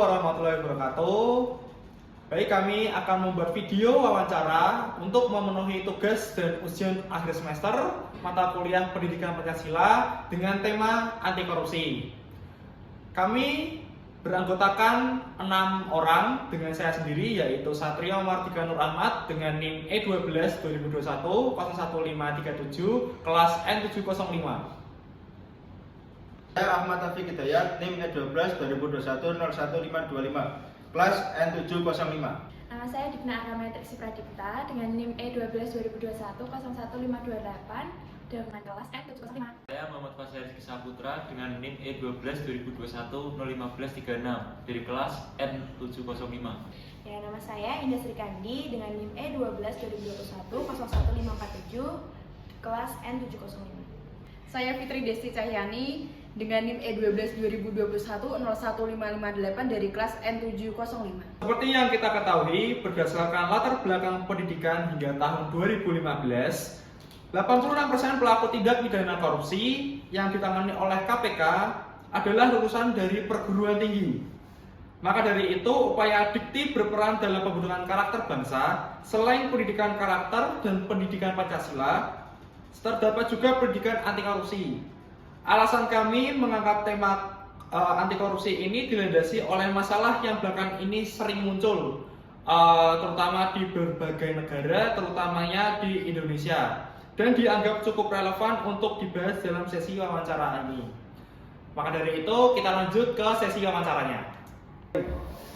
warahmatullahi wabarakatuh. Baik, kami akan membuat video wawancara untuk memenuhi tugas dan ujian akhir semester mata kuliah Pendidikan Pancasila dengan tema anti korupsi. Kami beranggotakan 6 orang dengan saya sendiri, yaitu Satrio Mardika Nur Ahmad dengan NIM E12 2021 01537 kelas N705. Saya Ahmad Taufik Hidayat, NIM E12 2021 01525 kelas N705. Nama saya Dipna Arametriksi Pradipta dengan NIM E12 2021 01528 dengan kelas N705. Saya Muhammad Fasya Rizky Saputra dengan NIM E12 2021 01536 dari kelas N705. Ya, nama saya Indah Sri Kandi dengan NIM E12 2021 01547 kelas N705. Saya Fitri Desti Cahyani dengan NIM E12 2021 01558 dari kelas N705. Seperti yang kita ketahui, berdasarkan latar belakang pendidikan hingga tahun 2015, 86% pelaku tindak pidana korupsi yang ditangani oleh KPK adalah lulusan dari perguruan tinggi. Maka dari itu, upaya Dikti berperan dalam pembentukan karakter bangsa. Selain pendidikan karakter dan pendidikan Pancasila, terdapat juga pendidikan anti korupsi. Alasan kami mengangkat tema anti korupsi ini dilandasi oleh masalah yang belakangan ini sering muncul, terutama di berbagai negara, terutamanya di Indonesia, dan dianggap cukup relevan untuk dibahas dalam sesi wawancara ini. Maka dari itu, kita lanjut ke sesi wawancaranya.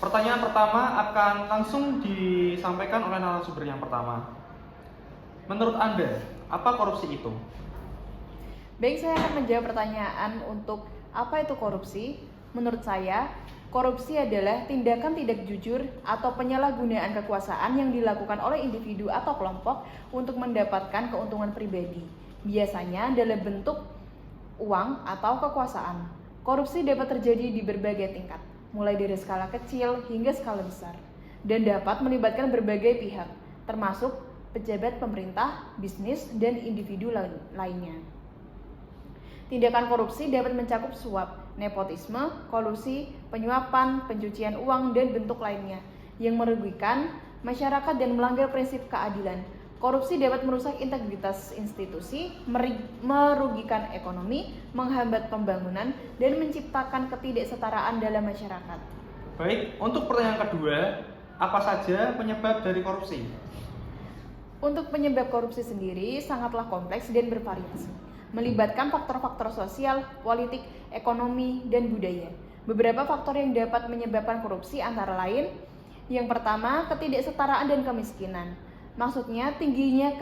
Pertanyaan pertama akan langsung disampaikan oleh narasumber yang pertama. Menurut Anda, apa korupsi itu? Baik, saya akan menjawab pertanyaan untuk apa itu korupsi. Menurut saya, korupsi adalah tindakan tidak jujur atau penyalahgunaan kekuasaan yang dilakukan oleh individu atau kelompok untuk mendapatkan keuntungan pribadi, biasanya dalam bentuk uang atau kekuasaan. Korupsi dapat terjadi di berbagai tingkat, mulai dari skala kecil hingga skala besar, dan dapat melibatkan berbagai pihak, termasuk pejabat pemerintah, bisnis, dan individu lainnya. Tindakan korupsi dapat mencakup suap, nepotisme, kolusi, penyuapan, pencucian uang, dan bentuk lainnya yang merugikan masyarakat dan melanggar prinsip keadilan. Korupsi dapat merusak integritas institusi, merugikan ekonomi, menghambat pembangunan, dan menciptakan ketidaksetaraan dalam masyarakat. Baik, untuk pertanyaan kedua, apa saja penyebab dari korupsi? Untuk penyebab korupsi sendiri sangatlah kompleks dan bervariasi, melibatkan faktor-faktor sosial, politik, ekonomi, dan budaya. Beberapa faktor yang dapat menyebabkan korupsi antara lain: yang pertama, ketidaksetaraan dan kemiskinan. Maksudnya, tingginya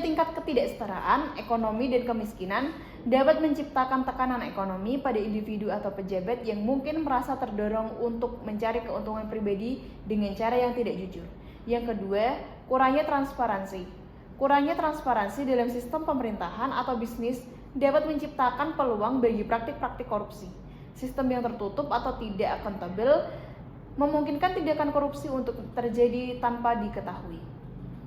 tingkat ketidaksetaraan ekonomi dan kemiskinan dapat menciptakan tekanan ekonomi pada individu atau pejabat yang mungkin merasa terdorong untuk mencari keuntungan pribadi dengan cara yang tidak jujur. Yang kedua, kurangnya transparansi. Kurangnya transparansi dalam sistem pemerintahan atau bisnis dapat menciptakan peluang bagi praktik-praktik korupsi. Sistem yang tertutup atau tidak akuntabel memungkinkan tindakan korupsi untuk terjadi tanpa diketahui.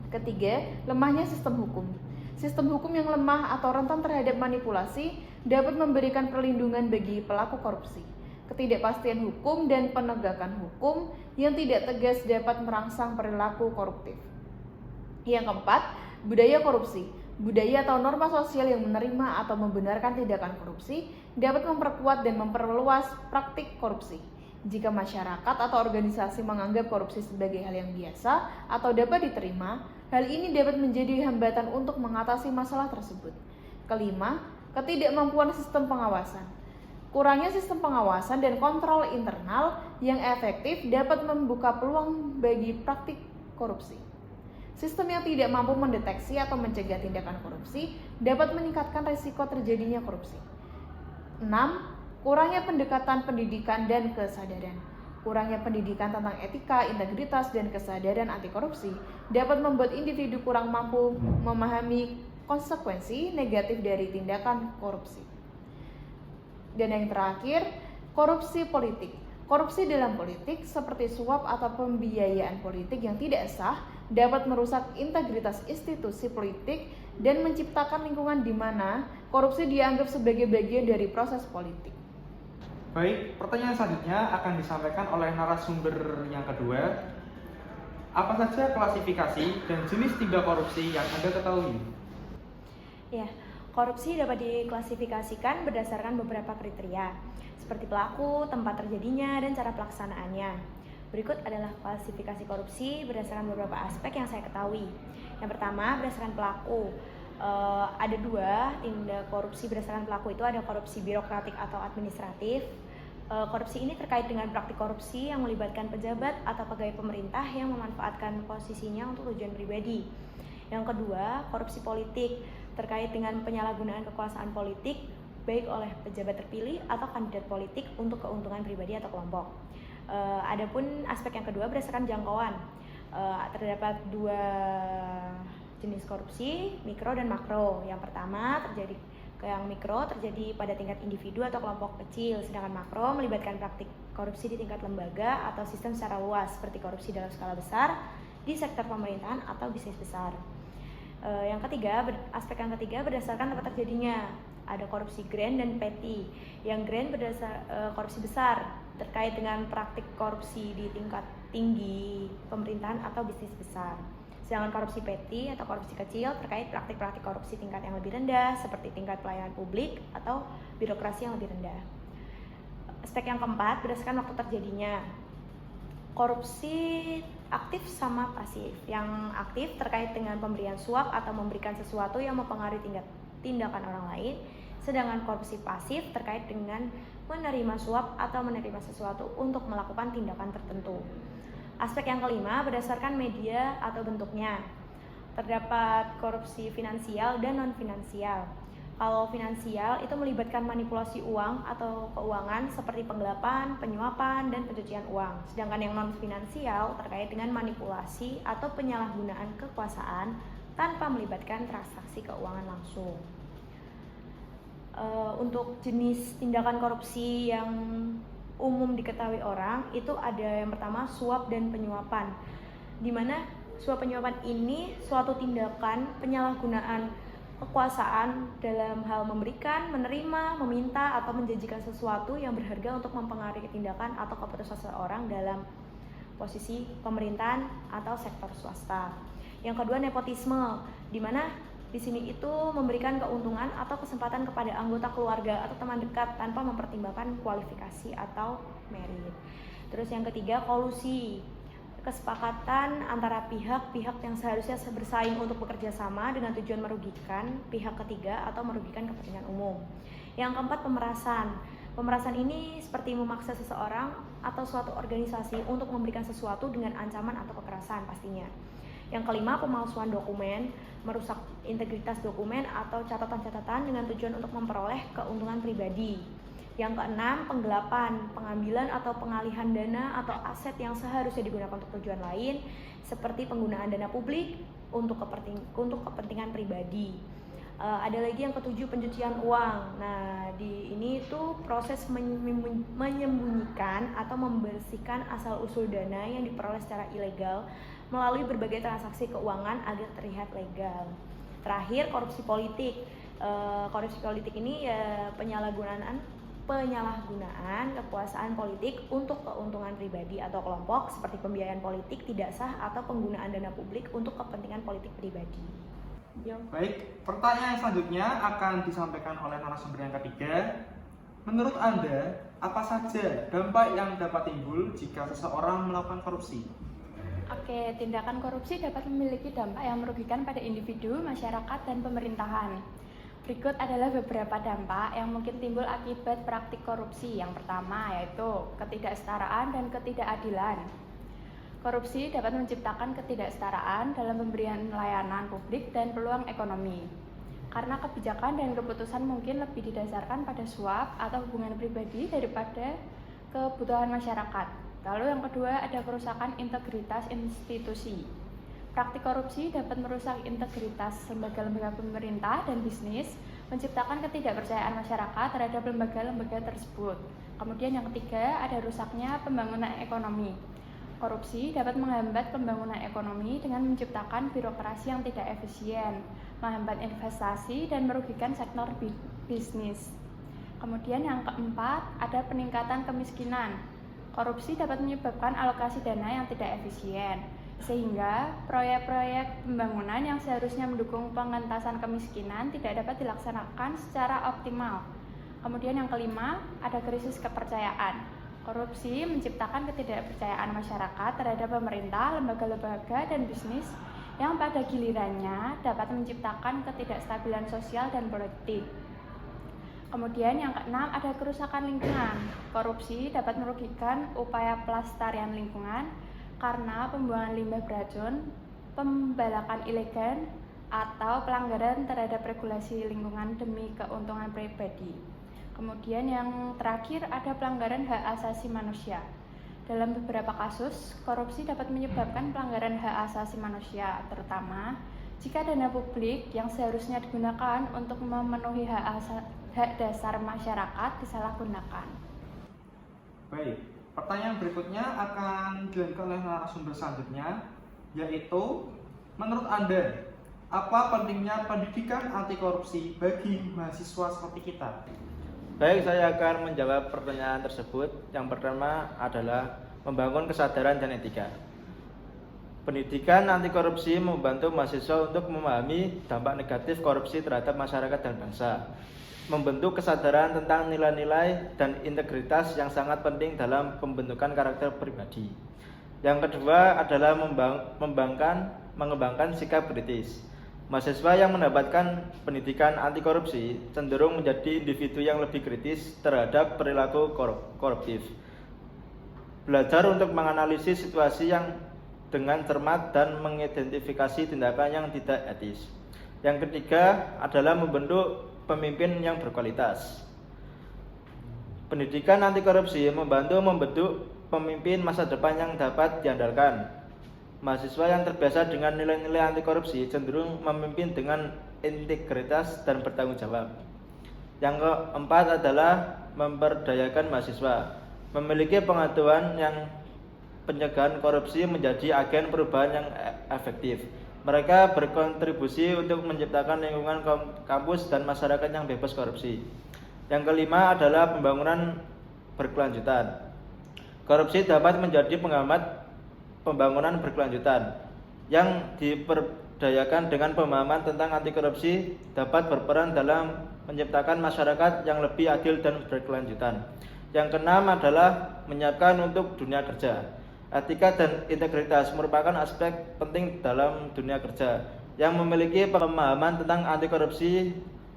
Ketiga, lemahnya sistem hukum. Sistem hukum yang lemah atau rentan terhadap manipulasi dapat memberikan perlindungan bagi pelaku korupsi. Ketidakpastian hukum dan penegakan hukum yang tidak tegas dapat merangsang perilaku koruptif. Yang keempat, budaya korupsi. Budaya atau norma sosial yang menerima atau membenarkan tindakan korupsi dapat memperkuat dan memperluas praktik korupsi. Jika masyarakat atau organisasi menganggap korupsi sebagai hal yang biasa atau dapat diterima, hal ini dapat menjadi hambatan untuk mengatasi masalah tersebut. Kelima, ketidakmampuan sistem pengawasan. Kurangnya sistem pengawasan dan kontrol internal yang efektif dapat membuka peluang bagi praktik korupsi. Sistem yang tidak mampu mendeteksi atau mencegah tindakan korupsi dapat meningkatkan risiko terjadinya korupsi. 6. Kurangnya pendekatan pendidikan dan kesadaran. Kurangnya pendidikan tentang etika, integritas, dan kesadaran anti korupsi dapat membuat individu kurang mampu memahami konsekuensi negatif dari tindakan korupsi. Dan yang terakhir, korupsi politik. Korupsi dalam politik seperti suap atau pembiayaan politik yang tidak sah dapat merusak integritas institusi politik dan menciptakan lingkungan di mana korupsi dianggap sebagai bagian dari proses politik. Baik, pertanyaan selanjutnya akan disampaikan oleh narasumber yang kedua. Apa saja klasifikasi dan jenis tindak korupsi yang Anda ketahui? Ya, korupsi dapat diklasifikasikan berdasarkan beberapa kriteria, seperti pelaku, tempat terjadinya, dan cara pelaksanaannya. Berikut adalah klasifikasi korupsi berdasarkan beberapa aspek yang saya ketahui. Yang pertama, berdasarkan pelaku. Ada dua tindak korupsi berdasarkan pelaku, itu ada korupsi birokratik atau administratif. Korupsi ini terkait dengan praktik korupsi yang melibatkan pejabat atau pegawai pemerintah yang memanfaatkan posisinya untuk tujuan pribadi. Yang kedua, korupsi politik terkait dengan penyalahgunaan kekuasaan politik baik oleh pejabat terpilih atau kandidat politik untuk keuntungan pribadi atau kelompok. Adapun aspek yang kedua berdasarkan jangkauan. Terdapat dua jenis korupsi, mikro dan makro. Yang pertama yang mikro terjadi pada tingkat individu atau kelompok kecil, sedangkan makro melibatkan praktik korupsi di tingkat lembaga atau sistem secara luas, seperti korupsi dalam skala besar di sektor pemerintahan atau bisnis besar. Aspek yang ketiga berdasarkan tempat terjadinya. Ada korupsi grand dan petty. Yang grand korupsi besar terkait dengan praktik korupsi di tingkat tinggi pemerintahan atau bisnis besar. Sedangkan korupsi petty atau korupsi kecil terkait praktik-praktik korupsi tingkat yang lebih rendah seperti tingkat pelayanan publik atau birokrasi yang lebih rendah. Aspek yang keempat berdasarkan waktu terjadinya. Korupsi aktif sama pasif. Yang aktif terkait dengan pemberian suap atau memberikan sesuatu yang mempengaruhi tindakan orang lain. Sedangkan korupsi pasif terkait dengan menerima suap atau menerima sesuatu untuk melakukan tindakan tertentu. Aspek yang kelima berdasarkan media atau bentuknya. Terdapat korupsi finansial dan non-finansial. Kalau finansial itu melibatkan manipulasi uang atau keuangan seperti penggelapan, penyuapan, dan pencucian uang. Sedangkan yang non-finansial terkait dengan manipulasi atau penyalahgunaan kekuasaan tanpa melibatkan transaksi keuangan langsung. Untuk jenis tindakan korupsi yang umum diketahui orang itu ada yang pertama suap dan penyuapan, di mana suap penyuapan ini suatu tindakan penyalahgunaan kekuasaan dalam hal memberikan, menerima, meminta, atau menjanjikan sesuatu yang berharga untuk mempengaruhi tindakan atau keputusan seseorang dalam posisi pemerintahan atau sektor swasta. Yang kedua nepotisme, di mana di sini itu memberikan keuntungan atau kesempatan kepada anggota keluarga atau teman dekat tanpa mempertimbangkan kualifikasi atau merit. Terus yang ketiga kolusi, kesepakatan antara pihak-pihak yang seharusnya bersaing untuk bekerja sama dengan tujuan merugikan pihak ketiga atau merugikan kepentingan umum. Yang keempat pemerasan. Pemerasan ini seperti memaksa seseorang atau suatu organisasi untuk memberikan sesuatu dengan ancaman atau kekerasan pastinya. Yang kelima, pemalsuan dokumen, merusak integritas dokumen atau catatan-catatan dengan tujuan untuk memperoleh keuntungan pribadi. Yang keenam, penggelapan, pengambilan atau pengalihan dana atau aset yang seharusnya digunakan untuk tujuan lain, seperti penggunaan dana publik untuk kepentingan pribadi. Ada lagi yang ketujuh, pencucian uang. Nah, di ini tuh proses menyembunyikan atau membersihkan asal-usul dana yang diperoleh secara ilegal melalui berbagai transaksi keuangan agar terlihat legal. Terakhir, korupsi politik. Korupsi politik ini ya penyalahgunaan kekuasaan politik untuk keuntungan pribadi atau kelompok seperti pembiayaan politik tidak sah atau penggunaan dana publik untuk kepentingan politik pribadi. Baik, pertanyaan selanjutnya akan disampaikan oleh narasumber yang ketiga. Menurut Anda, apa saja dampak yang dapat timbul jika seseorang melakukan korupsi? Oke, tindakan korupsi dapat memiliki dampak yang merugikan pada individu, masyarakat, dan pemerintahan. Berikut adalah beberapa dampak yang mungkin timbul akibat praktik korupsi. Yang pertama yaitu ketidaksetaraan dan ketidakadilan. Korupsi dapat menciptakan ketidaksetaraan dalam pemberian layanan publik dan peluang ekonomi. Karena kebijakan dan keputusan mungkin lebih didasarkan pada suap atau hubungan pribadi daripada kebutuhan masyarakat. Lalu yang kedua ada kerusakan integritas institusi. Praktik korupsi dapat merusak integritas lembaga-lembaga pemerintah dan bisnis, menciptakan ketidakpercayaan masyarakat terhadap lembaga-lembaga tersebut. Kemudian yang ketiga ada rusaknya pembangunan ekonomi. Korupsi dapat menghambat pembangunan ekonomi dengan menciptakan birokrasi yang tidak efisien, menghambat investasi dan merugikan sektor bisnis. Kemudian yang keempat, ada peningkatan kemiskinan. Korupsi dapat menyebabkan alokasi dana yang tidak efisien, sehingga proyek-proyek pembangunan yang seharusnya mendukung pengentasan kemiskinan tidak dapat dilaksanakan secara optimal. Kemudian yang kelima, ada krisis kepercayaan. Korupsi menciptakan ketidakpercayaan masyarakat terhadap pemerintah, lembaga-lembaga, dan bisnis yang pada gilirannya dapat menciptakan ketidakstabilan sosial dan politik. Kemudian yang keenam, ada kerusakan lingkungan. Korupsi dapat merugikan upaya pelestarian lingkungan karena pembuangan limbah beracun, pembalakan ilegal, atau pelanggaran terhadap regulasi lingkungan demi keuntungan pribadi. Kemudian yang terakhir, ada pelanggaran hak asasi manusia. Dalam beberapa kasus, korupsi dapat menyebabkan pelanggaran hak asasi manusia, terutama jika dana publik yang seharusnya digunakan untuk memenuhi hak dasar masyarakat disalahgunakan. Baik, pertanyaan berikutnya akan dilanjutkan oleh narasumber selanjutnya, yaitu menurut Anda, apa pentingnya pendidikan anti korupsi bagi mahasiswa seperti kita? Baik, saya akan menjawab pertanyaan tersebut. Yang pertama adalah membangun kesadaran dan etika. Pendidikan anti korupsi membantu mahasiswa untuk memahami dampak negatif korupsi terhadap masyarakat dan bangsa, membentuk kesadaran tentang nilai-nilai dan integritas yang sangat penting dalam pembentukan karakter pribadi. Yang kedua adalah mengembangkan sikap kritis. Mahasiswa yang mendapatkan pendidikan anti korupsi cenderung menjadi individu yang lebih kritis terhadap perilaku koruptif. Belajar untuk menganalisis situasi yang dengan cermat dan mengidentifikasi tindakan yang tidak etis. Yang ketiga adalah membentuk pemimpin yang berkualitas. Pendidikan anti korupsi membantu membentuk pemimpin masa depan yang dapat diandalkan. Mahasiswa yang terbiasa dengan nilai-nilai anti korupsi cenderung memimpin dengan integritas dan bertanggung jawab. Yang keempat adalah memberdayakan mahasiswa, memiliki pengetahuan yang pencegahan korupsi menjadi agen perubahan yang efektif. Mereka berkontribusi untuk menciptakan lingkungan kampus dan masyarakat yang bebas korupsi. Yang kelima adalah pembangunan berkelanjutan. Korupsi dapat menjadi penghambat pembangunan berkelanjutan. Yang diperdayakan dengan pemahaman tentang anti korupsi dapat berperan dalam menciptakan masyarakat yang lebih adil dan berkelanjutan. Yang keenam adalah menyiapkan untuk dunia kerja. Etika dan integritas merupakan aspek penting dalam dunia kerja. Yang memiliki pemahaman tentang anti korupsi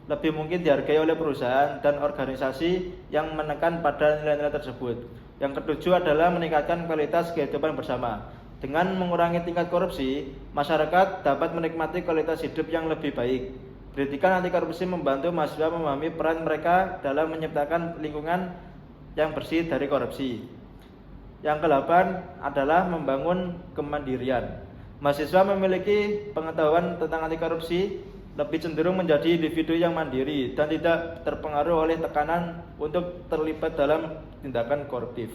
lebih mungkin dihargai oleh perusahaan dan organisasi yang menekan pada nilai-nilai tersebut. Yang ketujuh adalah meningkatkan kualitas kehidupan bersama. Dengan mengurangi tingkat korupsi, masyarakat dapat menikmati kualitas hidup yang lebih baik. Pendidikan anti korupsi membantu mahasiswa memahami peran mereka dalam menciptakan lingkungan yang bersih dari korupsi. Yang kedelapan adalah membangun kemandirian. Mahasiswa memiliki pengetahuan tentang anti korupsi lebih cenderung menjadi individu yang mandiri dan tidak terpengaruh oleh tekanan untuk terlibat dalam tindakan koruptif.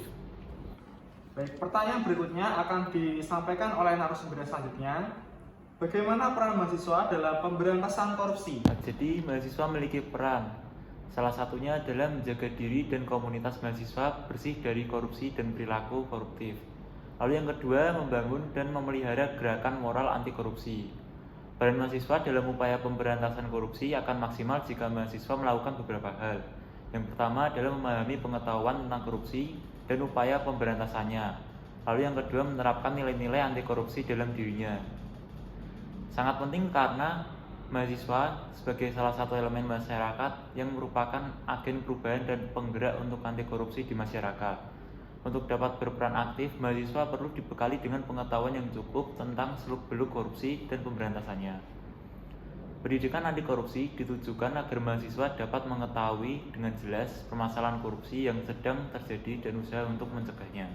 Baik, pertanyaan berikutnya akan disampaikan oleh narasumber selanjutnya. Bagaimana peran mahasiswa dalam pemberantasan korupsi? Jadi mahasiswa memiliki peran. Salah satunya adalah menjaga diri dan komunitas mahasiswa bersih dari korupsi dan perilaku koruptif. Lalu yang kedua, membangun dan memelihara gerakan moral anti korupsi. Peran mahasiswa dalam upaya pemberantasan korupsi akan maksimal jika mahasiswa melakukan beberapa hal. Yang pertama adalah memahami pengetahuan tentang korupsi dan upaya pemberantasannya. Lalu yang kedua, menerapkan nilai-nilai anti korupsi dalam dirinya. Sangat penting karena mahasiswa sebagai salah satu elemen masyarakat yang merupakan agen perubahan dan penggerak untuk anti korupsi di masyarakat. Untuk dapat berperan aktif, mahasiswa perlu dibekali dengan pengetahuan yang cukup tentang seluk-beluk korupsi dan pemberantasannya. Pendidikan anti korupsi ditujukan agar mahasiswa dapat mengetahui dengan jelas permasalahan korupsi yang sedang terjadi dan usaha untuk mencegahnya.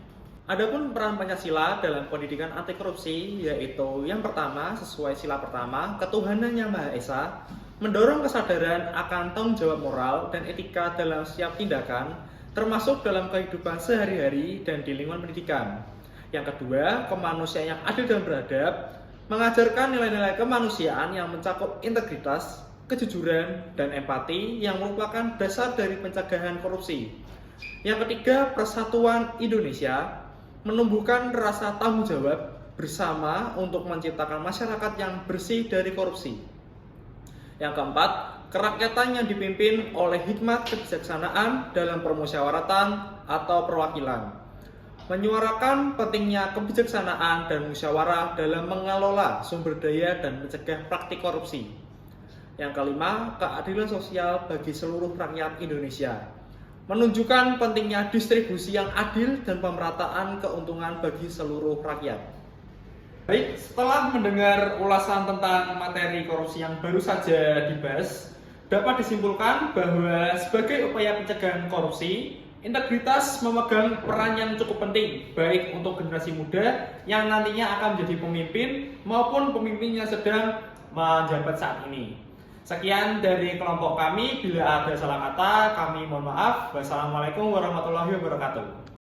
Adapun peran Pancasila dalam pendidikan anti korupsi yaitu yang pertama, sesuai sila pertama, ketuhanan yang Maha Esa, mendorong kesadaran akan tanggung jawab moral dan etika dalam setiap tindakan, termasuk dalam kehidupan sehari-hari dan di lingkungan pendidikan. Yang kedua, kemanusiaan yang adil dan beradab, mengajarkan nilai-nilai kemanusiaan yang mencakup integritas, kejujuran, dan empati yang merupakan dasar dari pencegahan korupsi. Yang ketiga, persatuan Indonesia menumbuhkan rasa tanggung jawab bersama untuk menciptakan masyarakat yang bersih dari korupsi. Yang keempat, kerakyatan yang dipimpin oleh hikmat kebijaksanaan dalam permusyawaratan atau perwakilan, menyuarakan pentingnya kebijaksanaan dan musyawarah dalam mengelola sumber daya dan mencegah praktik korupsi. Yang kelima, keadilan sosial bagi seluruh rakyat Indonesia, menunjukkan pentingnya distribusi yang adil dan pemerataan keuntungan bagi seluruh rakyat. Baik, setelah mendengar ulasan tentang materi korupsi yang baru saja dibahas, dapat disimpulkan bahwa sebagai upaya pencegahan korupsi, integritas memegang peran yang cukup penting, baik untuk generasi muda yang nantinya akan menjadi pemimpin maupun pemimpin yang sedang menjabat saat ini. Sekian dari kelompok kami, bila ada salah kata, kami mohon maaf. Wassalamualaikum warahmatullahi wabarakatuh.